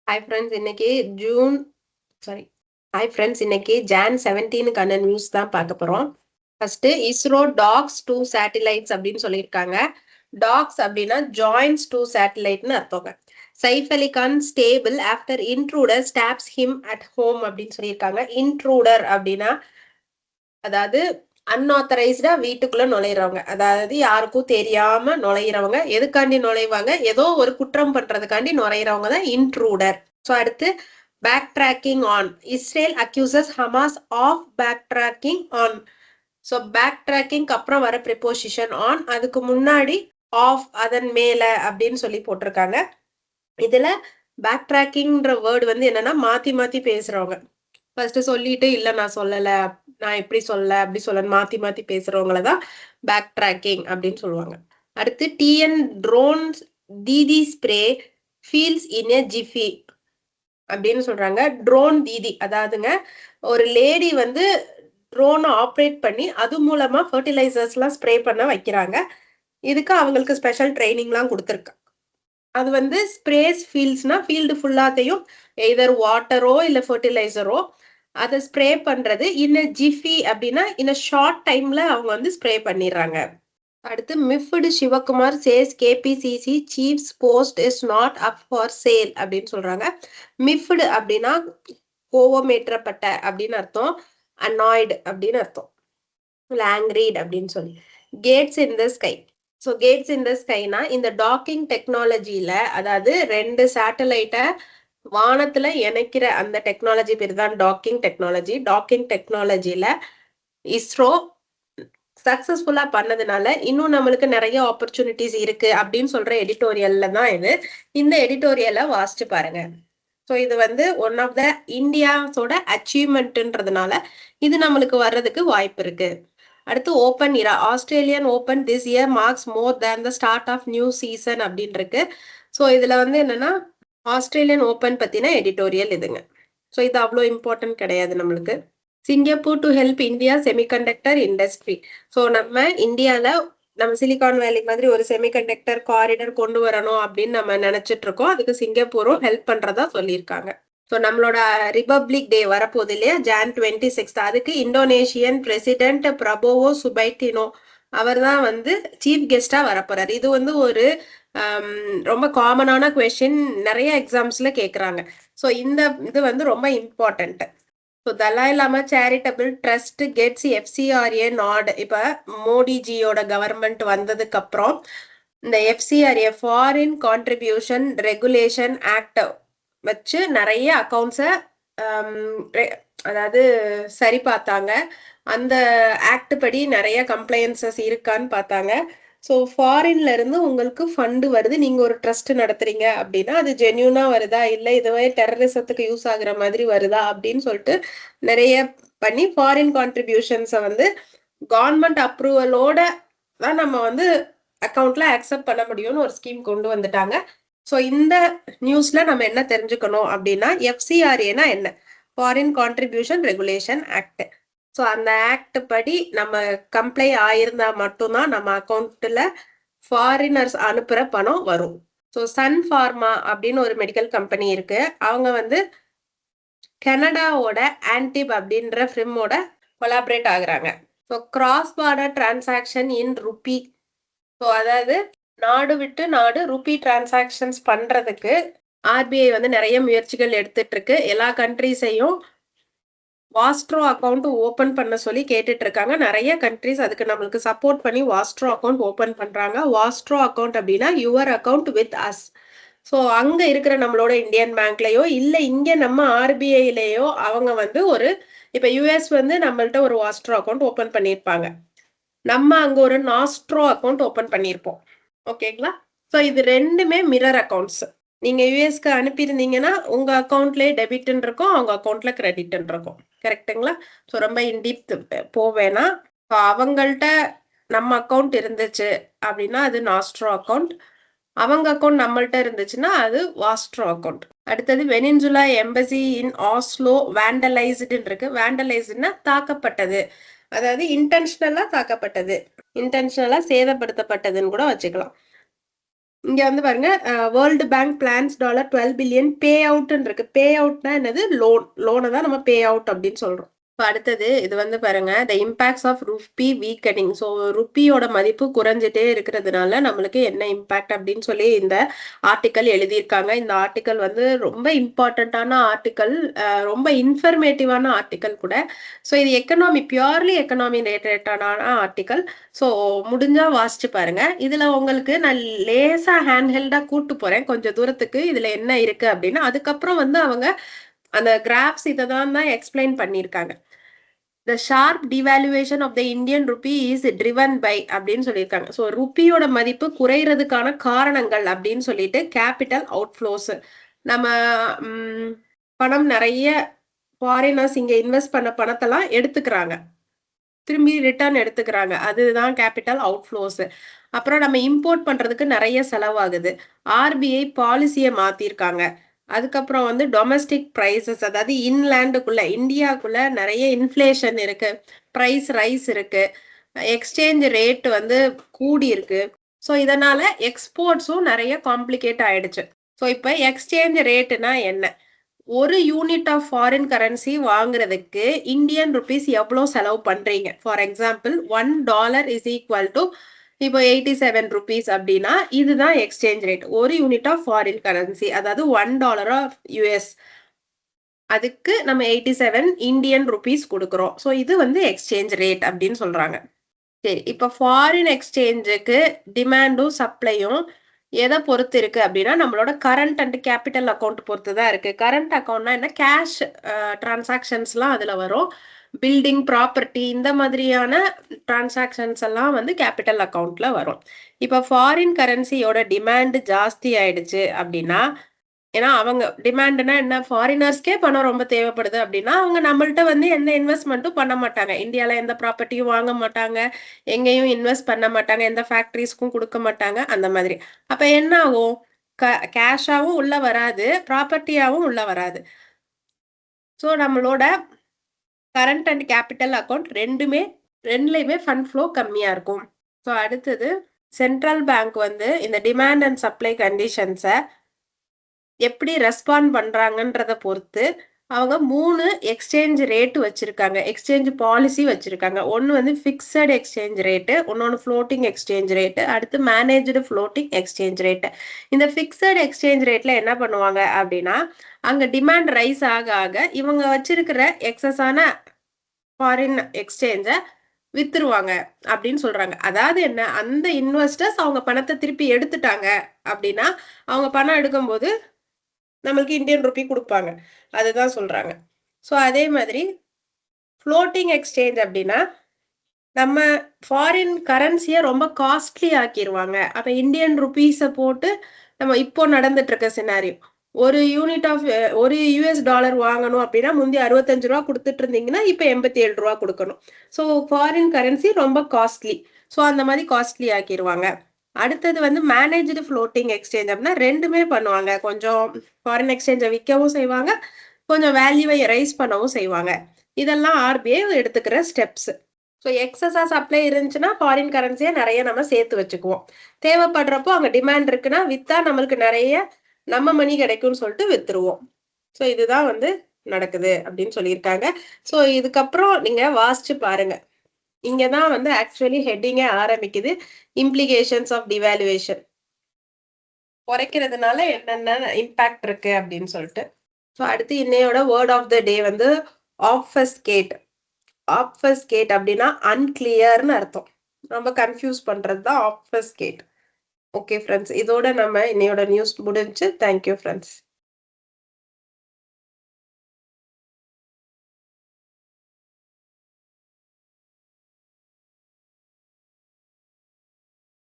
Hi friends இன்னைக்கு June sorry hi friends இன்னைக்கு John 17க்கான news தான் பார்க்க போறோம். ஃபர்ஸ்ட் இஸ்ரோ டாக்ஸ் 2 சேட்டிலைட்ஸ் அப்படின்னு சொல்லியிருக்காங்க. டாக்ஸ் அப்படின்னா ஜாயின்ஸ் 2 சேட்டிலைட்னு அர்த்தங்க. Saif Ali Khan stable after intruder stops him at home அப்படின்னு சொல்லியிருக்காங்க. இன்ட்ரூடர் அப்படின்னா அதாவது அன்ஆத்தரைஸ்டா வீட்டுக்குள்ள நுழையிறவங்க, அதாவது யாருக்கும் தெரியாம நுழையிறவங்க. எதுக்காண்டி நுழைவாங்க? ஏதோ ஒரு குற்றம் பண்றதுக்காண்டி நுழையிறவங்க தான் இன்ட்ரூடர். ஸோ அடுத்து backtracking on. Israel accuses Hamas of backtracking on. So back ட்ராக்கிங்க்கு அப்புறம் வர ப்ரிப்போசிஷன் ஆன், அதுக்கு முன்னாடி ஆஃப், அதன் மேல அப்படின்னு சொல்லி போட்டிருக்காங்க. இதுல பேக் ட்ராக்கிங்ன்ற வேர்டு வந்து என்னன்னா மாத்தி மாத்தி பேசுறவங்க. ஃபர்ஸ்ட் சொல்லிட்டு இல்ல நான் சொல்லல, நான் எப்படி சொல்ல அப்படி சொல்ல மாத்தி மாத்தி பேசுறவங்கள தான் பேக் ட்ராக்கிங் அப்படின்னு சொல்லுவாங்க. அடுத்து டிஎன் ட்ரோன்ஸ் தீதி ஸ்ப்ரே ஃபீல்ஸ் இன் எ ஜிஃபி அப்படின்னு சொல்றாங்க. ட்ரோன் தீதி அதாவதுங்க ஒரு லேடி வந்து ட்ரோனை ஆப்ரேட் பண்ணி அது மூலமா ஃபர்டிலைசர்ஸ் எல்லாம் ஸ்ப்ரே பண்ண வைக்கிறாங்க. இதுக்கு அவங்களுக்கு ஸ்பெஷல் ட்ரைனிங்லாம் கொடுத்துருக்காங்க. அது வந்து ஸ்ப்ரேஸ் ஃபீல்ட்ஸ்னா ஃபீல்டு ஃபுல்லாத்தையும் எய்தர் வாட்டரோ இல்லை ஃபர்டிலைசரோ அதை ஸ்ப்ரே பண்றது. இன்ன ஜிஃபி அப்படின்னா இன்ன ஷார்ட் டைம்ல அவங்க வந்து ஸ்ப்ரே பண்ணிடுறாங்க. அடுத்து miffed Shivakumar says KPCC chief's post is not up for sale அப்படின்னு சொல்றாங்க. மிஃப்டு அப்படின்னா கோவமேற்றப்பட்ட அப்படின்னு அர்த்தம், அனாய்டு அப்படின்னு அர்த்தம், லாங்ரீட் அப்படின்னு சொல்லி. Cats in the sky. So cats in the ஸ்கைனா இந்த டாக்கிங் டெக்னாலஜியில, அதாவது 2 சேட்டலைட்டை வானத்துல இணைக்கிற அந்த டெக்னாலஜி பேர் தான் டாக்கிங் டெக்னாலஜி. டாக்கிங் டெக்னாலஜியில இஸ்ரோ சக்சஸ்ஃபுல்லா பண்ணதுனால இன்னும் நம்மளுக்கு நிறைய ஆப்பர்ச்சுனிட்டிஸ் இருக்கு அப்படின்னு சொல்ற எடிட்டோரியல்ல தான் இது. இந்த எடிட்டோரியலை வாசிச்சு பாருங்க. ஸோ இது வந்து ஒன் ஆஃப் த இந்தியாஸோட அச்சீவ்மெண்ட்ன்றதுனால இது நம்மளுக்கு வர்றதுக்கு வாய்ப்பு இருக்கு. அடுத்து ஓப்பன் இரா. Australian open this year marks more than the start of new season அப்படின்னு இருக்கு. ஸோ இதுல வந்து என்னன்னா ஆஸ்திரேலியன் ஓப்பன் பத்தின எடிட்டோரியல் இதுங்க. ஸோ இது அவ்வளோ இம்பார்ட்டன்ட் கிடையாது நம்மளுக்கு. Singapore to help India semiconductor industry. So நம்ம இந்தியாவில் நம்ம சிலிகான் வேலி மாதிரி ஒரு செமிகண்டக்டர் காரிடர் கொண்டு வரணும் அப்படின்னு நம்ம நினைச்சிட்டு இருக்கோம். அதுக்கு சிங்கப்பூரும் ஹெல்ப் பண்றதா சொல்லியிருக்காங்க. ஸோ நம்மளோட ரிபப்ளிக் டே வரப்போகுது இல்லையா, ஜான் 26. அதுக்கு இந்தோனேஷியன் பிரசிடென்ட் பிரபோவோ சுபைட்டினோ அவர் தான் வந்து சீஃப் கெஸ்டா வரப்போறாரு. இது வந்து ஒரு ரொம்ப காமனான கொஸ்டின், நிறைய எக்ஸாம்ஸ்ல கேட்குறாங்க. ஸோ இந்த இது வந்து ரொம்ப important. So Dalai Lama charitable trust gets FCRA not. இப்போ மோடிஜியோட கவர்மெண்ட் வந்ததுக்கு அப்புறம் இந்த FCRA foreign contribution regulation act வச்சு நிறைய அக்கௌண்ட்ஸை அதாவது சரி பார்த்தாங்க. அந்த ஆக்ட் படி நிறைய கம்ப்ளைன்சஸ் இருக்கான்னு பார்த்தாங்க. ஸோ ஃபாரின்ல இருந்து உங்களுக்கு ஃபண்டு வருது, நீங்க ஒரு ட்ரஸ்ட் நடத்துறீங்க அப்படின்னா அது ஜென்யூனா வருதா, இல்லை இதுவே டெரரிசத்துக்கு யூஸ் ஆகுற மாதிரி வருதா அப்படின்னு சொல்லிட்டு நிறைய பண்ணி ஃபாரின் கான்ட்ரிபியூஷன்ஸை வந்து கவர்மெண்ட் அப்ரூவலோட தான் நம்ம வந்து அக்கௌண்ட்ல அக்செப்ட் பண்ண முடியும்னு ஒரு ஸ்கீம் கொண்டு வந்துட்டாங்க. ஸோ இந்த நியூஸ்ல நம்ம என்ன தெரிஞ்சுக்கணும் அப்படின்னா எஃப்சிஆர்ஏனா என்ன, foreign contribution regulation act. So அந்த ஆக்ட் படி நம்ம கம்ப்ளை ஆயிருந்தா மட்டும்தான் நம்ம அக்கௌண்ட்ல ஃபாரினர்ஸ் அனுப்புற பணம் வரும். ஸோ சன் ஃபார்மா அப்படின்னு ஒரு மெடிக்கல் கம்பெனி இருக்கு. அவங்க வந்து கனடாவோட ஆன்டிப் அப்படின்ற ஃபிலிமோட கொலாபரேட் ஆகுறாங்க. ஸோ கிராஸ் பார்டர் டிரான்சாக்ஷன் இன் ருபி. ஸோ அதாவது நாடு விட்டு நாடு ருபி டிரான்சாக்ஷன்ஸ் பண்றதுக்கு ஆர்பிஐ வந்து நிறைய முயற்சிகள் எடுத்துட்டு இருக்கு. எல்லா கண்ட்ரிஸையும் வாஸ்ட்ரோ அக்கௌண்ட் ஓபன் பண்ண சொல்லி கேட்டுட்டு இருக்காங்க. நிறைய கண்ட்ரிஸ் அதுக்கு நம்மளுக்கு சப்போர்ட் பண்ணி வாஸ்ட்ரோ அக்கௌண்ட் ஓபன் பண்றாங்க. வாஸ்ட்ரோ அக்கௌண்ட் அப்படின்னா your account with us. So அங்க இருக்கிற நம்மளோட இந்தியன் பேங்க்லயோ இல்ல இங்க நம்ம ஆர்பிஐலயோ அவங்க வந்து ஒரு இப்ப யுஎஸ் வந்து நம்மள்ட்ட ஒரு வாஸ்ட்ரோ அக்கௌண்ட் ஓபன் பண்ணியிருப்பாங்க, நம்ம அங்க ஒரு நாஸ்ட்ரோ அக்கௌண்ட் ஓபன் பண்ணியிருப்போம். ஓகேங்களா? ஸோ இது ரெண்டுமே மிரர் அக்கௌண்ட்ஸ். நீங்க யுஎஸ்க்கு அனுப்பியிருந்தீங்கன்னா உங்க அக்கௌண்ட்லயே டெபிட்ன்னு இருக்கும், அவங்க அக்கௌண்ட்ல கிரெடிட்ன்னு இருக்கும். கரெக்டுங்களா? ஸோ ரொம்ப இன்டீப் போவேனா. அவங்கள்ட்ட நம்ம அக்கௌண்ட் இருந்துச்சு அப்படின்னா அது நாஸ்ட்ரோ அக்கௌண்ட், அவங்க அக்கௌண்ட் நம்மள்ட்ட இருந்துச்சுன்னா அது வாஸ்ட்ரோ அக்கௌண்ட். அடுத்தது வெனின்சுலா எம்பசி இன் ஆஸ்லோ வேண்டலைஸ்டுன்னு இருக்கு. வேண்டலைஸ்டுன்னா தாக்கப்பட்டது, அதாவது இன்டென்ஷனலா தாக்கப்பட்டது, இன்டென்ஷனலா சேதப்படுத்தப்பட்டதுன்னு கூட வச்சுக்கலாம். இங்க வந்து பாருங்க வேர்ல்டு பேங்க் பிளான்ஸ் $12 பில்லியன் பே அவுட்ன்னு இருக்கு. பே அவுட்னா என்னது? லோனை தான் நம்ம பே அவுட் அப்படின்னு சொல்றோம். இப்போ அடுத்தது இது வந்து பாருங்க the impacts of rupee weakening. So ருப்பியோட மதிப்பு குறைஞ்சிட்டே இருக்கிறதுனால நம்மளுக்கு என்ன இம்பாக்ட் அப்படின்னு சொல்லி இந்த ஆர்டிக்கல் எழுதியிருக்காங்க. இந்த ஆர்டிக்கல் வந்து ரொம்ப இம்பார்ட்டண்ட்டான ஆர்டிக்கல், ரொம்ப இன்ஃபர்மேட்டிவான ஆர்டிக்கல் கூட. ஸோ இது பியூர்லி எக்கனாமி ரிலேட்டடான ஆர்டிக்கல். ஸோ முடிஞ்சா வாசிச்சு பாருங்க. இதுல உங்களுக்கு நான் லேசா ஹேண்ட்ஹெல்டா கூட்டு போறேன் கொஞ்சம் தூரத்துக்கு. இதுல என்ன இருக்கு அப்படின்னு அதுக்கப்புறம் வந்து அவங்க அந்த கிராஃப்ஸ் இதை தான் எக்ஸ்பிளைன் பண்ணியிருக்காங்க. The sharp devaluation of the Indian rupee is driven by அப்படின்னு சொல்லியிருக்காங்க. ஸோ ருப்பியோட மதிப்பு குறையிறதுக்கான காரணங்கள் அப்படின்னு சொல்லிட்டு கேபிட்டல் அவுட்ஃப்ளோஸ். நம்ம பணம் நிறைய ஃபாரினர்ஸ் இங்க இன்வெஸ்ட் பண்ண பணத்தெல்லாம் எடுத்துக்கிறாங்க, திரும்பி ரிட்டர்ன் எடுத்துக்கிறாங்க. அதுதான் கேபிட்டல் அவுட்ஃப்ளோஸ். அப்புறம் நம்ம இம்போர்ட் பண்றதுக்கு நிறைய செலவாகுது. ஆர்பிஐ பாலிசியை மாத்திருக்காங்க. அதுக்கப்புறம் வந்து டொமஸ்டிக் பிரைசஸ், அதாவது இன்லேண்டுக்குள்ள இந்தியாக்குள்ள நிறைய இன்ஃப்ளேஷன் இருக்கு, பிரைஸ் ரைஸ் இருக்கு, எக்ஸ்சேஞ்ச் ரேட் வந்து கூடி இருக்கு. ஸோ இதனால எக்ஸ்போர்ட்ஸும் நிறைய காம்ப்ளிகேட் ஆயிடுச்சு. ஸோ இப்போ எக்ஸ்சேஞ்ச் ரேட்டுனா என்ன? ஒரு யூனிட் ஆஃப் ஃபாரின் கரன்சி வாங்குறதுக்கு இந்தியன் ருபீஸ் எவ்வளோ செலவு பண்றீங்க? For example $1 is equal to இப்போ 87 ருபீஸ் அப்படின்னா இதுதான் எக்ஸ்சேஞ்ச் ரேட். ஒரு யூனிட் ஆஃப் ஃபாரின் கரன்சி, அதாவது $1 ஆஃப் யூஎஸ், அதுக்கு நம்ம 87 இந்தியன் ருபீஸ் கொடுக்குறோம். ஸோ இது வந்து எக்ஸ்சேஞ்ச் ரேட் அப்படின்னு சொல்றாங்க. சரி, இப்போ ஃபாரின் எக்ஸ்சேஞ்சுக்கு டிமாண்டும் சப்ளையும் எதை பொறுத்து இருக்கு அப்படின்னா நம்மளோட கரண்ட் அண்ட் கேபிட்டல் அக்கௌண்ட் பொறுத்து தான் இருக்கு. கரண்ட் அக்கௌண்ட்னா என்ன? கேஷ் டிரான்சாக்ஷன்ஸ்லாம் அதுல வரும். பில்டிங், ப்ராப்பர்ட்டி இந்த மாதிரியான டிரான்சாக்ஷன்ஸ் எல்லாம் வந்து கேபிட்டல் அக்கௌண்ட்ல வரும். இப்போ ஃபாரின் கரன்சியோட டிமாண்ட் ஜாஸ்தி ஆயிடுச்சு அப்படின்னா, ஏன்னா அவங்க டிமாண்ட்னா என்ன? ஃபாரினர்ஸ்க்கே பணம் ரொம்ப தேவைப்படுது அப்படின்னா அவங்க நம்மள்ட்ட வந்து எந்த இன்வெஸ்ட்மெண்ட்டும் பண்ண மாட்டாங்க. இந்தியால எந்த ப்ராப்பர்ட்டியும் வாங்க மாட்டாங்க, எங்கேயும் இன்வெஸ்ட் பண்ண மாட்டாங்க, எந்த ஃபேக்டரிஸ்க்கும் கொடுக்க மாட்டாங்க, அந்த மாதிரி. அப்ப என்ன ஆகும்? கேஷாவும் உள்ள வராது, ப்ராப்பர்ட்டியாவும் உள்ள வராது. ஸோ நம்மளோட கரண்ட் அண்ட் கேபிட்டல் அக்கௌண்ட் ரெண்டுலையுமே ஃபண்ட் ஃப்ளோ கம்மியா இருக்கும். ஸோ அடுத்தது சென்ட்ரல் பேங்க் வந்து இந்த டிமாண்ட் அண்ட் சப்ளை கண்டிஷன்ஸை எப்படி ரெஸ்பாண்ட் பண்றாங்கன்றத பொறுத்து அவங்க 3 எக்ஸ்சேஞ்ச் ரேட் வச்சிருக்காங்க, எக்ஸ்சேஞ்ச் பாலிசி வச்சிருக்காங்க. ஒன்னு வந்து ஃபிக்ஸட் எக்ஸ்சேஞ்ச் ரேட்டு, இன்னொன்னு ஃப்ளோட்டிங் எக்ஸ்சேஞ்ச் ரேட்டு, அடுத்து மேனேஜ்டு ஃப்ளோட்டிங் எக்ஸ்சேஞ்ச் ரேட்டு. இந்த ஃபிக்ஸட் எக்ஸ்சேஞ்ச் ரேட்ல என்ன பண்ணுவாங்க அப்படின்னா அங்க டிமாண்ட் ரைஸ் ஆக ஆக இவங்க வச்சிருக்கிற எக்ஸஸான ஃபாரின் எக்ஸ்சேஞ்சை வித்துருவாங்க அப்படின்னு சொல்றாங்க. அதாவது என்ன? அந்த இன்வெஸ்டர்ஸ் அவங்க பணத்தை திருப்பி எடுத்துட்டாங்க அப்படின்னா அவங்க பணம் எடுக்கும்போது நம்மளுக்கு இந்தியன் ருபி கொடுப்பாங்க, அதுதான் சொல்றாங்க. ஸோ அதே மாதிரி ஃப்ளோட்டிங் எக்ஸ்சேஞ்ச் அப்படின்னா நம்ம ஃபாரின் கரன்சியை ரொம்ப காஸ்ட்லி ஆக்கிடுவாங்க. அப்ப இந்தியன் ருபீஸை போட்டு நம்ம இப்போ நடந்துட்டு இருக்க சினாரியோ, ஒரு யூனிட் ஆஃப் ஒரு யூஎஸ் டாலர் வாங்கணும் அப்படின்னா முந்தி 65 ரூபா கொடுத்துட்டு இருந்தீங்கன்னா இப்ப 87 ரூபா கொடுக்கணும். ஸோ ஃபாரின் கரன்சி ரொம்ப காஸ்ட்லி. ஸோ அந்த மாதிரி காஸ்ட்லி ஆக்கிடுவாங்க. அடுத்தது வந்து மேனேஜ்டு ஃப்ளோட்டிங் எக்ஸ்சேஞ்ச் அப்படின்னா ரெண்டுமே பண்ணுவாங்க. கொஞ்சம் ஃபாரின் எக்ஸ்சேஞ்சை விற்கவும் செய்வாங்க, கொஞ்சம் வேல்யூவை ரைஸ் பண்ணவும் செய்வாங்க. இதெல்லாம் ஆர்பிஐ எடுத்துக்கிற ஸ்டெப்ஸ். ஸோ எக்ஸஸா சப்ளை இருந்துச்சுன்னா ஃபாரின் கரன்சியை நிறைய நம்ம சேர்த்து வச்சுக்குவோம். தேவைப்படுறப்போ அங்கே டிமாண்ட் இருக்குன்னா வித்தா நம்மளுக்கு நிறைய நம்ம மணி கிடைக்கும்னு சொல்லிட்டு வித்துருவோம். ஸோ இதுதான் வந்து நடக்குது அப்படின்னு சொல்லியிருக்காங்க. ஸோ இதுக்கப்புறம் நீங்க வாசிச்சு பாருங்க. இங்கதான் வந்து ஆக்சுவலி ஹெட்டிங்கே ஆரம்பிக்குது, இம்ப்ளிகேஷன்ஸ் ஆஃப் டிவாலுவேஷன், குறைக்கிறதுனால என்னென்ன இம்பாக்ட் இருக்கு அப்படின்னு சொல்லிட்டு. ஸோ அடுத்து இன்னையோட வேர்ட் ஆஃப் த டே வந்து ஆப்ஃபஸ்கேட். ஆப்ஃபஸ்கேட் அப்படின்னா அன்கிளியர்னு அர்த்தம். ரொம்ப கன்ஃபியூஸ் பண்றது தான் ஆப்ஃபஸ்கேட். ஓகே ஃப்ரெண்ட்ஸ், இதோட நம்ம இன்னையோட நியூஸ் முடிஞ்சு. Thank you friends.